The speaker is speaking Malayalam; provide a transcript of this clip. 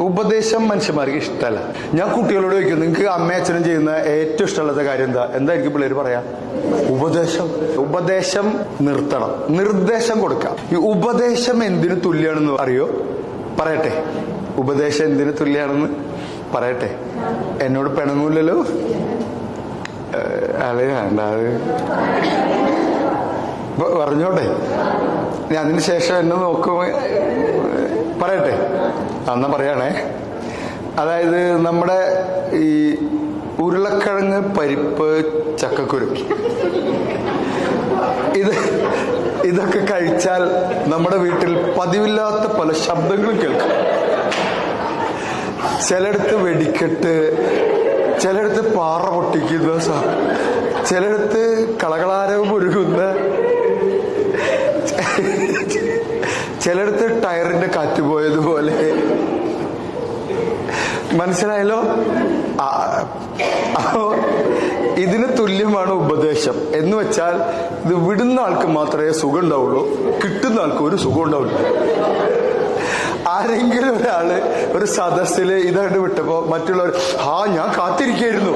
ഉപദേശം മനുഷ്യന്മാർക്ക് ഇഷ്ടമല്ല. ഞാൻ കുട്ടികളോട് ചോദിക്കും, നിങ്ങൾക്ക് അമ്മയും അച്ഛനും ചെയ്യുന്ന ഏറ്റവും ഇഷ്ടമുള്ള കാര്യം എന്തായിരിക്കും പിള്ളേർ പറയാ? ഉപദേശം നിർത്തണം, നിർദ്ദേശം കൊടുക്കാം. ഈ ഉപദേശം എന്തിനു തുല്യാണെന്ന് അറിയോ? പറയട്ടെ, ഉപദേശം എന്തിനു തുല്യാണെന്ന് പറയട്ടെ. എന്നോട് പിണങ്ങൂലല്ലോ, അതെ വേണ്ട, അത് പറഞ്ഞോട്ടെ. ഞാൻ അതിന് ശേഷം എന്നെ നോക്കുമ്പോ പറയട്ടെ. എന്നാ പറയണേ. അതായത് നമ്മുടെ ഈ ഉരുളക്കിഴങ്ങ്, പരിപ്പ്, ചക്കക്കുരു, ഇതൊക്കെ കഴിച്ചാൽ നമ്മുടെ വീട്ടിൽ പതിവില്ലാത്ത പല ശബ്ദങ്ങളും കേൾക്കും. ചിലയിടത്ത് വെടിക്കെട്ട്, ചിലയിടത്ത് പാറ പൊട്ടിക്കുന്ന, ചിലയിടത്ത് കളകളാരവം ഒരുങ്ങുന്ന, ചിലയിടത്ത് ടയറിന്റെ കാറ്റ് പോയതുപോലെ. മനസ്സിലായല്ലോ? ഇതിന് തുല്യമാണ് ഉപദേശം എന്ന് വെച്ചാൽ, ഇത് വിടുന്ന ആൾക്ക് മാത്രമേ സുഖം ഉണ്ടാവുള്ളൂ, കിട്ടുന്ന ആൾക്ക് ഒരു സുഖം ഉണ്ടാവില്ല. ആരെങ്കിലും ഒരാള് ഒരു സദസ്സില് ഇതായിട്ട് വിട്ടപ്പോ മറ്റുള്ളവർ ഞാൻ കാത്തിരിക്കായിരുന്നു